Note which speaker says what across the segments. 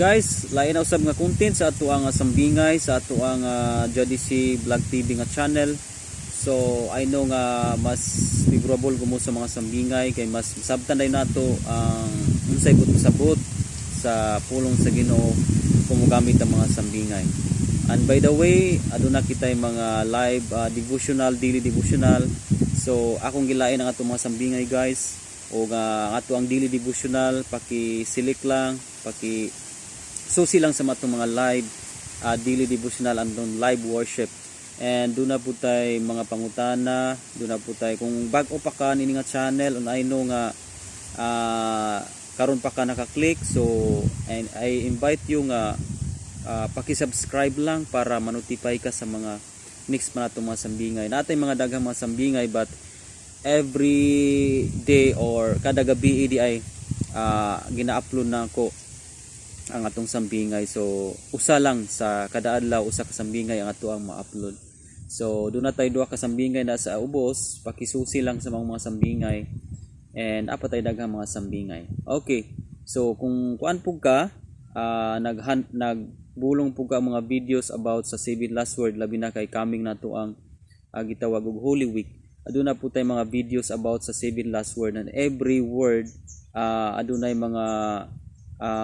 Speaker 1: Guys, lain na usab nga content sa ato ang sambingay sa ato ang JDC Vlog TV nga channel. So I know nga mas favorable gumo sa mga sambingay kay mas sabtan day nato ang unsay sabot sa pulong sa Ginoo kung gamit ang mga sambingay. And by the way, aduna kitay mga live devotional, daily devotional. So akong gilain ang ato mga sambingay guys. O ato ang daily devotional, paki-select lang, susi lang sa matong mga live daily devotional andon live worship. And doon na po tayo mga pangutana, doon na po tayo kung bago pa ka nini nga channel, and I know nga karon pa ka naka-click, so and I invite you nga paki-subscribe lang para ma-notify ka sa mga next pa natong mga sambingay. Natay mga daghang mga sambingay, but every day or kada gabi di ay gina-upload na ako ang atong sambingay. So usa lang sa kada adlaw, usa ka sambingay ang ato ang ma-upload. So doon na tayo duha ka sambingay na sa ubos, pakisusi lang sa mga sambingay, and apat tayo daghang mga sambingay. Okay, so kung kuan pug ka nagbulong pug ka mga videos about sa 7 last word, labi na kay coming na to ang gitawag og Holy Week. Aduna po tayo mga videos about sa 7 last word, and every word adunay mga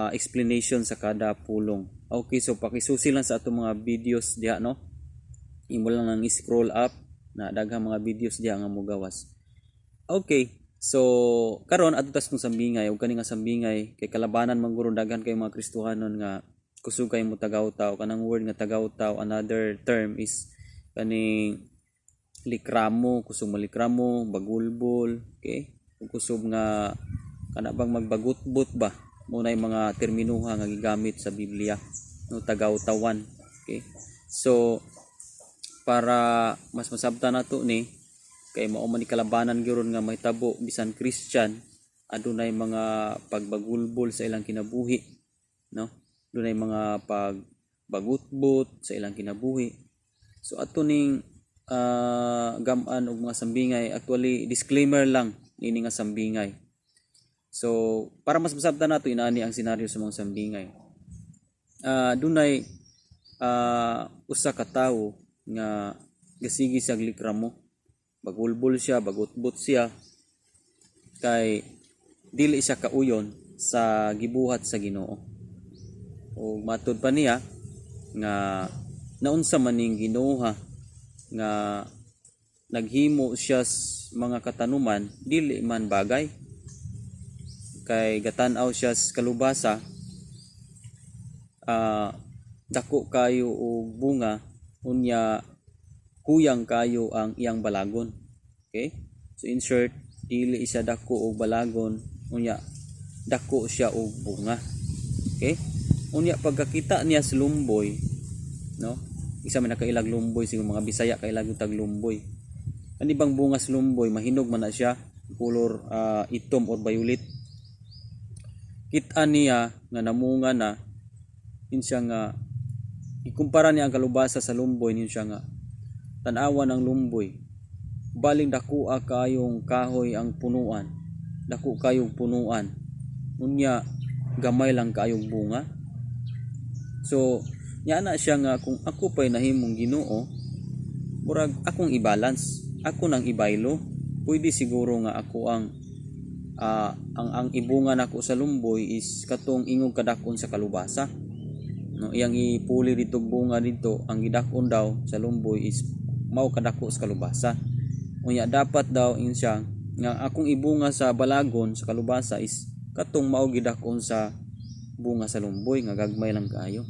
Speaker 1: explanation sa kada pulong. Okay, so pakisusi lang sa atong mga videos diha, no? Imo lang nang scroll up na daghang mga videos diha nga mogawas. Okay, so karon adto tas kung sambingay ug kani nga sambingay kay kalabanan man guro daghan kay mga Kristohanon nga kusog kay mo tagaw-taw. Kanang word nga tagaw-taw, another term is kaning likramo, kusog malikramo, bagulbol, okay? Kusog nga kana bang magbagutbot ba? Muna yung mga terminuha nga gigamit sa Biblia, no, tagaw-tawan, okay? So para mas masabtan nato ni kay mao man kalabanan gyud nga mahitabo bisan Christian adunay mga pagbagulbol sa ilang kinabuhi, no? Dunay mga pagbagutbot sa ilang kinabuhi. So ato ning gaman og mga sambingay, actually disclaimer lang nini nga sambingay. So para mas masabtan nato inaani ang senaryo sa mga sambingay. Dunay usa ka tawo nga gasigi sa likramo, bagulbol siya, bagutbot siya, kay dili siya kauyon sa gibuhat sa Ginoo. O matud pa niya nga naunsa man ning Ginoo nga naghimo siya mga katanuman dili man bagay, kay gatan-aw siya sa kalubasa dako kayo og bunga, unya kuyang kayo ang iyang balagon. Okay, so in short, dili siya dako og balagon, unya dako siya og bunga. Okay, unya pagkakita niya sa lumboy, no, isa man nakailag lumboy, siguro mga Bisaya kailag yung taglumboy. Ani bang bunga sa lumboy, mahinog man na siya, color itom or violet. Kita niya nga namunga na, insya nga ikumpara niya ang kalubasa sa lumboy, insya nga tanawan ng lumboy, baling dako kayong kahoy ang punuan, dako kayong punuan, unya gamay lang kayong bunga. So nya na siya nga kung ako pa'y nahimong Ginoo, murag akong i-balance, ako nang ibaylo, pwede siguro nga ako ang ibunga nako sa lumboy is katong ingog kadakon sa kalubasa, no, iyang ipuli dito bunga dito, ang gidakon daw sa lumboy is mao kadako sa kalubasa. Unya dapat daw insya nga akong ibunga sa balagon sa kalubasa is katong mao gidakon sa bunga sa lumboy nga gagmay lang kaayo.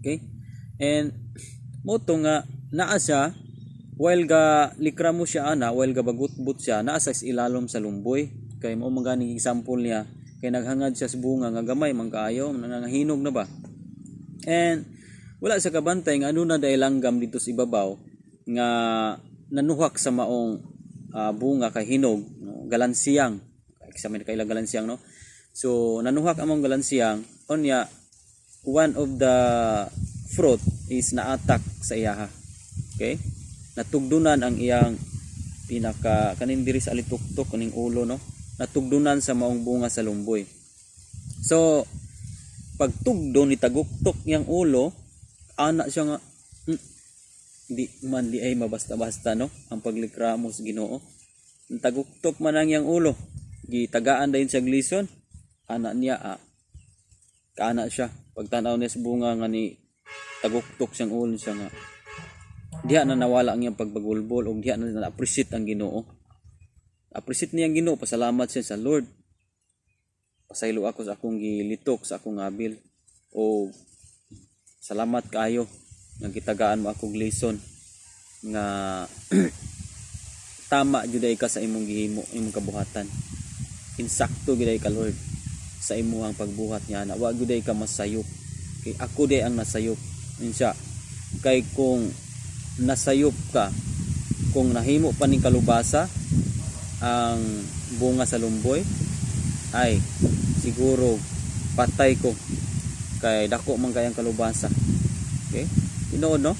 Speaker 1: Okay? And moto nga naa siya while ga likramo siya while ga bagutbot siya, naa sa ilalom sa lumboy. Kay mao man ganing example niya, kay naghangad siya sa bunga nga gamay man kaayo, nangangahinog na ba. And wala sa kabantay nga ano na dahil langgam dito sa ibabaw nga nanuhak sa maong bunga kay hinog, no? Galansiyang, isa man kailang galansiyang, no? So nanuhak among galansiyang, onya one of the fruit is na-attack sa iyaha. Okay? Natugdunan ang iyang pinaka kanin diri sa alituktok kaning ulo, no? Natugdunan sa maong bunga sa lumboy. So pagtugdo ni taguktok yang ulo, ana siya nga di man di ay mabasta-basta no ang paglikramo sa Ginoo. Ang taguktok man ang yang ulo, gitagaan dayon siya glison, ana niya kaana siya pagtanaw niya sa bunga nga ni taguktok siyang ulo siya nga diha na nawala ang iyang pagbagulbol o diha na appreciate ang Ginoo. Appreciate niya ang Ginoo, pasalamat siya sa Lord. Pasaylo ako sa akong gilitok sa akong abil o salamat kaayo nga gitagaan mo akong lesson nga tama jud ka sa imong gihimo, imong kabuhatan. Insakto gid ka Lord sa imong pagbuhat niya na wa gud ka masayop. Kay ako day ang nasayop. Insya kay kung nasayop ka, kung nahimo pa ning kalubasa ang bunga sa lumboy, ay siguro patay ko kay dako man kayang kalubasa. Okay, tinuod no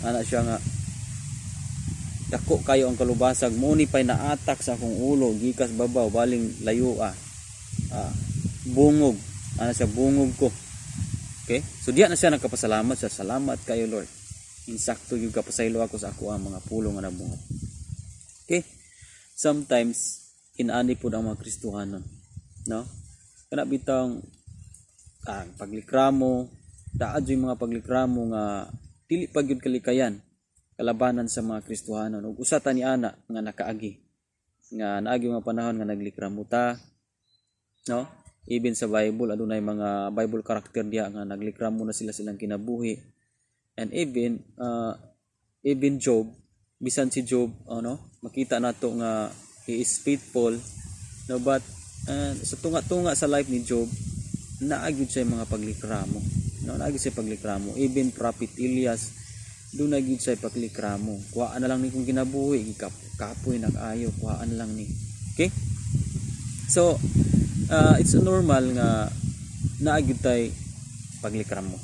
Speaker 1: ana siya nga dako kayo ang kalubasag mo ni pay naatak sa akong ulo gikas babaw baling layo bungog ana siya bungog ko. Okay, so diya na siya nagkapasalamat siya, salamat kayo Lord, insakto yung kapasaylo ako sa ako ang mga pulong nga nabungat. Okay, sometimes inani po ang mga Kristohanon no kana bitang paglikramo daad yung mga paglikramo nga dili pa gyud kalikayan kalabanan sa mga Kristohanon ug usa ta ni ana nga nakaagi nga naagi mga panahon nga naglikramo ta no. Even sa Bible adunay mga Bible character diya nga naglikramo na silang kinabuhi, and even Job, bisan si Job makita nato nga he is faithful no, but sa tunga-tunga sa life ni Job naagid siya mga paglikramo no, naagid siya paglikramo. Even Prophet Elias doon naagid siya paglikramo, kuhaan na lang ni kung kinabuhi kapoy nag-ayo, kuhaan lang ni. Okay, so it's normal nga naagid tay paglikramo,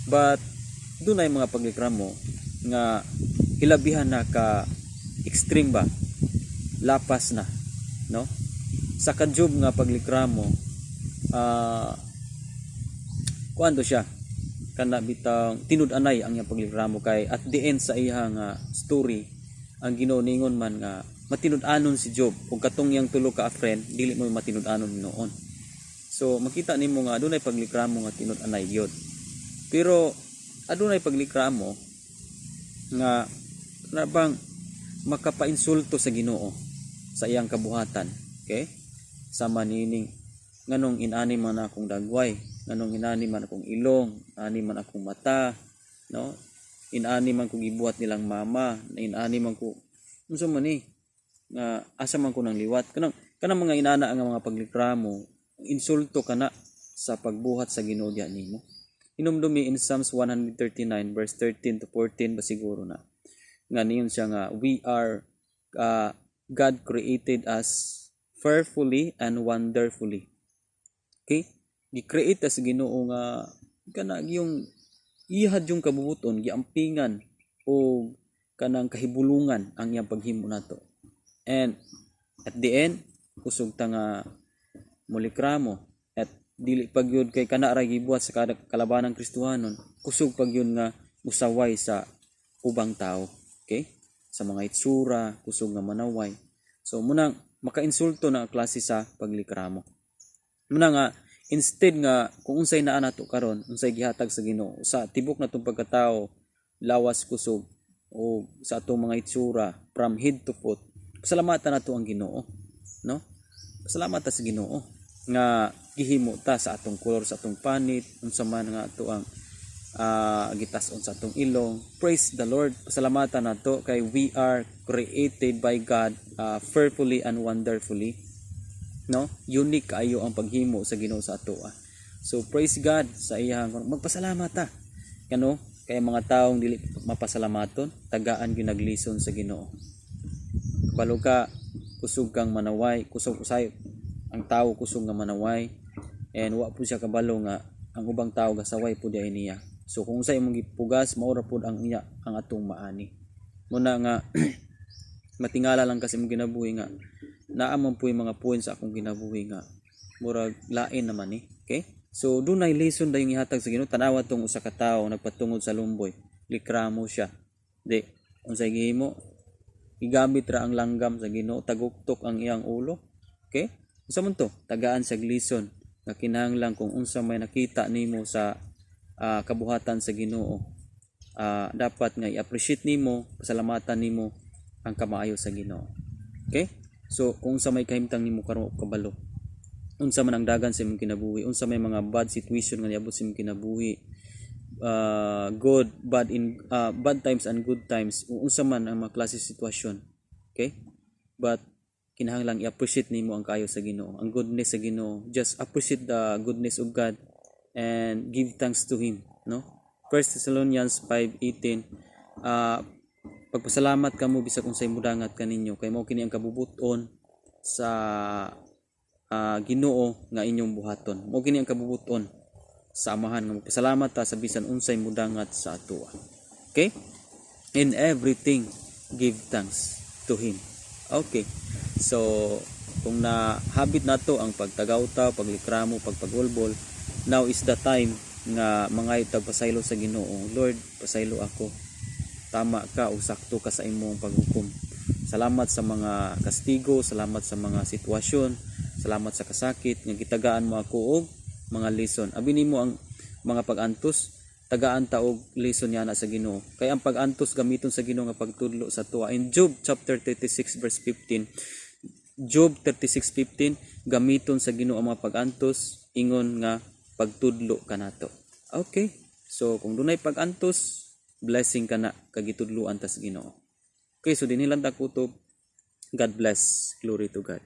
Speaker 1: but doon ay mga paglikramo nga hilabihan na ka extreme ba, lapas na no. Sa Job nga paglikramo kuando siya kana bitang tinud-anay ang iyang paglikramo, kay at the end sa iyang story ang Ginoo ningon man nga matinud-anon si Job ug katong yang tulo ka friend dili mo matinud-anon noon. So makita nimo nga adunay paglikramo nga tinud-anay gyud, pero adunay paglikramo nga bang makapainsulto sa Ginoo sa iyang kabuhatan. Okay, sama nining nganong inani man akong dagway, nganong inani man akong ilong, inani man akong mata no, inani man ko gibuhat nilang mama, inani man ko unsa man ni nga asa man ko nang liwat kanang mga inana nga mga paglikramo, insulto kana sa pagbuhat sa Ginoo diha nimo. Hinumdumi in Psalms 139 verse 13 to 14 ba siguro na nga niyon siya nga we are God created us fearfully and wonderfully. Okay, gi-create as Ginoo nga kana yung ihad yung kabubuton giampingan o kanang kahibulungan ang iyang paghimo nato, and at the end kusog ta nga mulikramo at dili pagyud kay kana ra gibuhat sa kalabanang Kristohanon, kusog pagyud nga musaway sa ubang tao. Okay, sa mga itsura kusog nga manaway. So munang makainsulto na klase sa paglikramo. Muna nga instead nga kung unsay naa nato karon, unsay gihatag sa Ginoo sa tibok natong pagkatao, lawas kusog o sa atong mga itsura from head to foot, pasalamatan nato ang Ginoo no. Pasalamatan sa Ginoo nga gihimo ta sa atong kolor, sa atong panit, unsa man nga ato ang gitas-on sa atong ilong. Praise the Lord, pasalamatan nato kay we are created by God fearfully and wonderfully no. Unique kayo ang paghimo sa Ginoo sa ato so praise God sa iyang magpasalamat ta kano, kay mga taong dili mapasalamaton tagaan gyud naglison sa Ginoo. Kabalo ka kusog kang manaway, kusog usay ang tawo kusog nga manaway, and wa po siya kabalo nga ang ubang tawo gasaway pud niya. So kung sa imong gipugas maura pud ang atong maani. Muna nga matingala lang kasi imong kinabuhi nga naa man po yung mga points sa akong kinabuhi nga murag lain naman Okay, So dunay lesson dayong ihatag sa Ginoo. Tanawa tong usa ka tawo nagpatungod sa lumboy, likramo siya. Di unsay gihimo? Igamit ra ang langgam sa Ginoo, taguktok ang iyang ulo. Okay? Unsa man to? Tagaan sa lesson nga kinahanglan kung unsa may nakita nimo sa kabuhatan sa Ginoo. Dapat nga i-appreciate nimo, pasalamatan nimo ang kamaayo sa Ginoo. Okay? So kung unsa may kahimtang nimo karon kabalo, unsa man ang dagan sa imong kinabuhi, unsa may mga bad situation nga niabot sa imong kinabuhi, bad times and good times, unsa man ang mga klase sitwasyon. Okay? But kinahanglang i-appreciate nimo ang kaayo sa Ginoo, ang goodness sa Ginoo. Just appreciate the goodness of God and give thanks to Him, no? 1 Thessalonians 5:18, pagpasalamat kamo bisag unsay mudangat kaninyo, kay mao kini ang kabubuton sa Ginoo nga inyong buhaton. Mao kini ang kabubuton sa Amahan nga magpasalamat ta sa bisan unsay mudangat sa atoa. Okay? In everything give thanks to Him. Okay. So kung na-habit nato ang pagtagawta, paglikramo, pagpagulbol, now is the time nga mga tagpasaylo sa Ginoo. Lord, pasaylo ako. Tama ka o sakto ka sa imong paghukom. Salamat sa mga kastigo, salamat sa mga sitwasyon, salamat sa kasakit nga gitagaan mo ako og mga lesson. Abi nimo ang mga pag-antos, tagaan ta og lesson yana sa Ginoo. Kay ang pag-antos gamiton sa Ginoo nga pagtudlo sa tuwa. In Job chapter 36 verse 15, Job 36:15, gamiton sa Ginoo ang mga pag-antos ingon nga pagtudlo kanato. Okay. So kung dunay pag-antos, blessing kana kagitudloan ta sa Ginoo. Okay, so dinhi lang ta kutob. God bless. Glory to God.